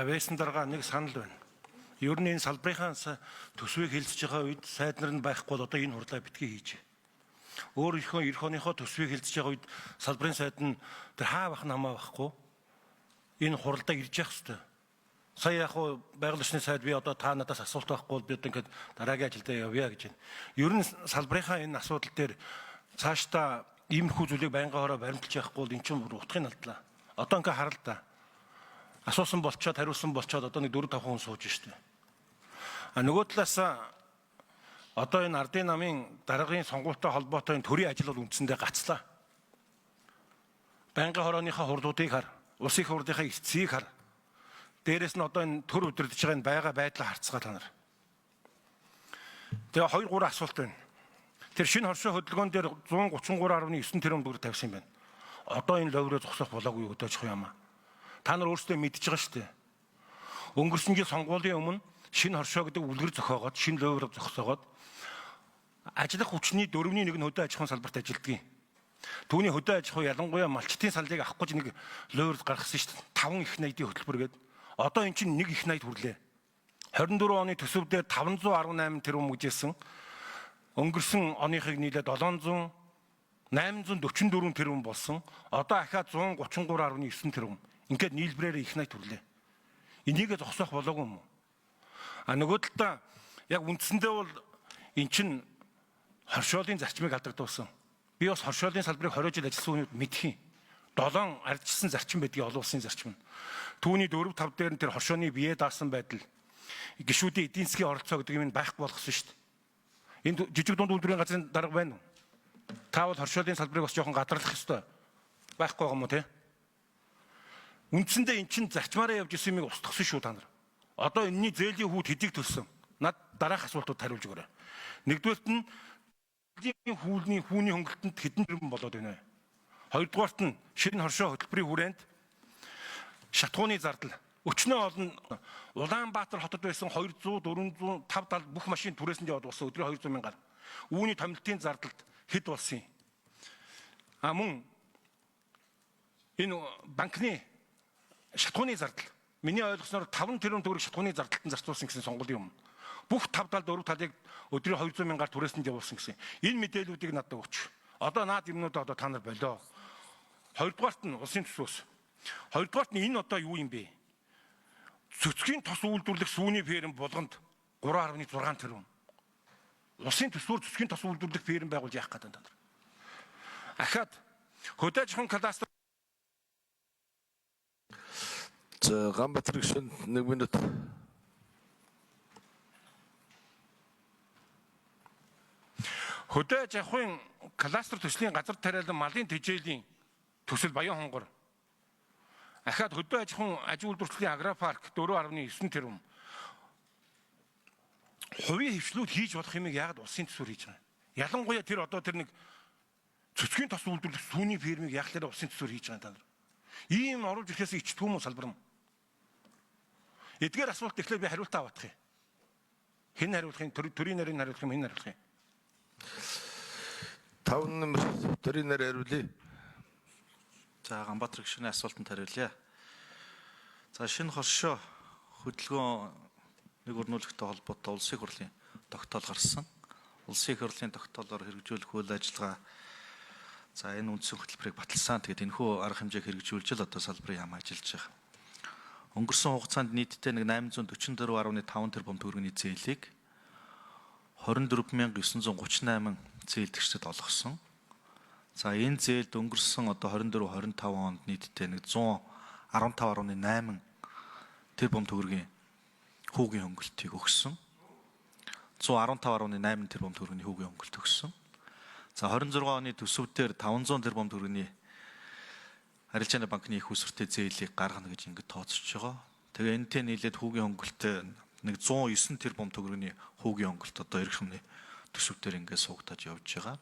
Вэсэн дарга нэг санал байна. Ер нь энэ салбарынхаа төсвийг хэлцэж байгаа үед сайд нар нь байхгүй бол одоо энэ хурлаа битгий хийж. Өөрийнхөө эх орныхоо төсвийг хэлцэж байгаа үед салбарын сайд нь тэр хаа бах намаа байхгүй энэ хуралдаа ирж явах хэрэгтэй. Сая яг хуу байгаль орчны сайд би одоо та надаас асуулт байхгүй бол бид ингээд дараагийн ажилдаа явъя гэж байна. Ер нь салбарынхаа энэ асуудал дээр цаашдаа иймэрхүү зүйлийг байнгаараа баримталж явахгүй бол эн чинь утгын алдлаа. Одоо ингээд харал та. Асуусан болчоод хариулсан болчоод одоо нэг 4-5 хүн сууж штэ. Нөгөө талаас одоо энэ ардын намын даргын сонгуультай холбоотой энэ төрийн ажил бол үндсэндээ гацлаа. Байнгын хорооныхаа хурлуудыг хар, улсын их хурлынхаа эцсийг хар. Дээрээс нь одоо энэ төр удирдах байгаа энэ байга байдлаа харцгаа та нар. Тэгээ 2-3 асуулт байна. Тэр шинэ хоршоо хөдөлгөөн дээр 133.9 тэрбум төгрөг тавьсан юм байна. Одоо энэ ловроо зогсох болоогүй өдөөж юм аа. Та нар өөрсдөө мэдж байгаа шүү дээ. Өнгөрсөн жил сонгуулийн өмнө шинэ хоршоо гэдэг үлгэр зохиогоод, шинэ ловроо зогсоогоод ажиллах хүчний 4-ний 1 нь хөдөө аж ахуйн салбарт ажилддаг. Түүний хөдөө аж ахуй ялангуяа малчтын саллыг авах гэж нэг ловроо гаргасан шүү дээ. 5 их найдын хөтөлбөр гэдэг. Одоо эн чинь 1 их найд хүрлээ. 24 оны төсөв дээр 518 тэрбум гэжсэн. Өнгөрсөн оныхыг нийлээд 844 тэрбум болсон. Одоо ахаад 133.9 тэрбум. Ингээд нийлбэрээр их найд хүрлээ. Энийгээ зогсоох болоогүй юм уу? Нөгөө талдаа яг үндсэндээ бол эн чинь хоршоолын зарчмыг алдагдуулсан. Би бас хоршоолын салбарыг 20 жил ажилласан хүнүүд мэдхийн. 7 ардчилсан зарчим байдгийг олон улсын зарчим нь. Түүний 4-5 дээр нь тэр хоршооны бие даасан байдал, гишүүдийн эдийн засгийн оролцоо гэдэг юм байхгүй болгосон шүү дээ. Энд жижиг дунд үйлдвэрийн газрын дарга байна уу? Та бол хоршоолын салбарыг бас жоохон гадарлах ёстой. Байхгүй байгаа юм уу те? Үндсэндээ эн чинь зарчмаараа явж исэн юмыг устгасан шүү та нар. Одоо энэний зээлийн хүүд хэдийг төлсөн? Над дараах асуултууд хариулж өгөөрэй. Нэгдүгээрт нь зээлийн хүүний хөнгөлтөнд хэдэн тэрбум болоод байна вэ? Хоёрдугаарт нь шинэ хоршоо хөтөлбөрийн хүрээнд шатхууны зардал өчнөө олон Улаанбаатар хотод байсан 200, 400, 570 бүх машин түрээсэнд яваад болсон өдрийн 200 мянгаар. Үүний томилтын зардалд хэд болсон юм? Мөн энэ банкны шатхууны зардал. Миний ойлгосноор 5 тэрбум төгрөг шатхууны зардалтанд зарцуулсан гэсэн сонгуулийн өмнө. Бүх 5 талд 4 талыг өдрийн 200 мянгаар түрээсэнд явуулсан гэсэн. Энэ мэдээллүүдийг надад өгч. Одоо наад юмнуудаа одоо та нар болоо. Хоёрдугаарт нь улсын төсвөөс. Хоёрдугаарт нь энэ одоо юу юм бэ? Цэцгийн тос үйлдвэрлэх сүүний ферм болгонд 3.6 тэрбум. Улсын төсвөөр цэцгийн тос үйлдвэрлэх ферм байгуулж яах гэдэг та нар. Ахаад хөдөө аж ахуйн кадастр Ганбатар гишүүн 1 минут. Хөдөө аж ахуйн кластер төслийн газар тариалан малын тэжээлийн төсөл Баян хонгор. Ахаад хөдөө аж ахуйн аж үйлдвэрчлийн агропарк 4.9 тэрбум. Хувийн хвшлүүд хийж болох юмыг яагаад улсын төсвөр хийж байгаа юм? Ялангуяа тэр одоо тэр нэг цэцгийн тос үйлдвэрлэх сүүний фермийг яг л улсын төсвөр хийж байгаа юм та нар. Ийм оруулж ирэхээс ичдгүй юм уу салбар нь? Эдгээр асуулт ихлээр би хариултаа авах юм. Хэн хариулах юм? Төрийн нарийн хариулах юм, хэн хариулах юм? 5 номер төрийн нар хариулъя. За Ганбатар гишүүний асуултанд хариулъя. За шинэ хоршоо хөдөлгөөн нэг өрнүүлэгтэй холбоотой улсын хурлын тогтоол гарсан. Улсын их хурлын тогтоолоор хэрэгжүүлэх үйл ажиллагаа за энэ үндсэн хөтөлбөрийг баталсан. Тэгээд энэхүү арга хэмжээг хэрэгжүүлж л одоо салбарын яам ажиллаж байгаа. Өнгөрсөн хугацаанд нийтдээ нэг 844.5 тэрбум төгрөгийн зээлийг 24,938 зээлдэгчдэд олгосон. За энэ зээлд өнгөрсөн одоо 24-25 онд нийтдээ нэг 115.8 тэрбум төгрөгийн хүүгийн хөнгөлтийг өгсөн. 115.8 тэрбум төгрөгийн хүүгийн хөнгөлт өгсөн. За 26 оны төсөвдөр 500 тэрбум төгрөгийн Арилжааны банкны их усвартэй зээлийг гаргана гэж ингэж тооцож байгаа. Тэгээ энэтэй нийлээд хүүгийн хөнгөлтөд нэг 109 тэрбум төгрөгийн хүүгийн хөнгөлт одоо эх орны төсөвдөр ингэж суугдаж явж байгаа.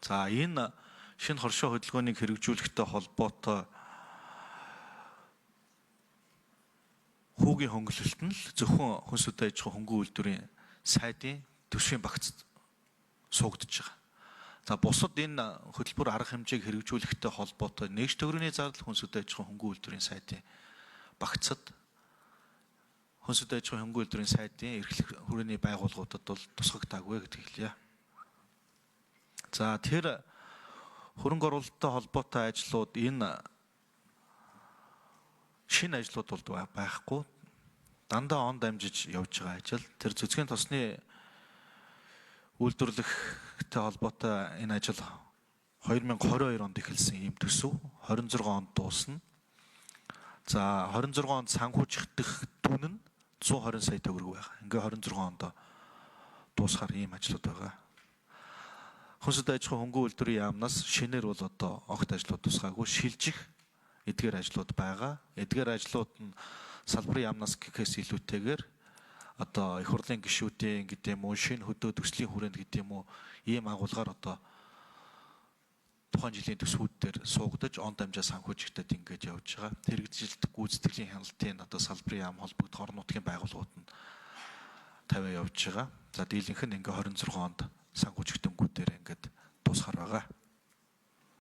За энэ шинэ хоршоо хөдөлгөөнийг хэрэгжүүлэхтэй холбоотой хүүгийн хөнгөлөлт нь л зөвхөн хүнсүдэ аж ахуй хөнгөн үйлдвэрийн сайдын төсвийн багцд суугдаж байгаа. За бусад энэ хөтөлбөр арга хэмжээг хэрэгжүүлэхтэй холбоотой нэгж төгрөгийн зардал хүнсүдэ аж ахуй хөнгөн үйлдвэрийн сайдын багцад Хүнсэд аж ахуйн хөнгөн үйлдвэрийн сайдын эрхлэх хүрээний байгууллагуудад бол тусгагдаагүй гэдгийг хэлье. За тэр хөрөнгө оруулалттай холбоотой ажлууд энэ шинэ ажлууд бол байхгүй. Дандаа он дамжиж явж байгаа ажил. Тэр зүцгийн тосны үйлдвэрлэхтэй холбоотой энэ ажил 2022 онд эхэлсэн юм төсөв 26 онд дуусна. За 26 онд санхүүжих түн нь 120 сая төгрөг байгаа. Ингээ 26 онд дуусахаар ийм ажлууд байгаа. Хүнсэд аж ахуйн хөнгөн үйлдвэрийн яамнаас шинээр бол одоо огт ажлууд тусгаагүй шилжих эдгээр ажлууд байгаа. Эдгээр ажлууд нь салбарын яамнаас гэхээс илүүтэйгээр одоо их хурлын гишүүдийн гэдэг юм уу, шинэ хөдөө төслийн хүрээнд гэдэг юм уу, ийм агуулгаар одоо тухайн жилийн төсвүүд дээр суугдаж он дамжаа санхүүжигдэд ингэж явж байгаа. Хэрэгжилт гүйцэтгэлийн хяналтын одоо салбарын яам холбогдох орон нутгийн байгууллагууд нь тавиа явж байгаа. За дийлэнх нь ингээ 26 онд санхүүжигдэнгүүдээр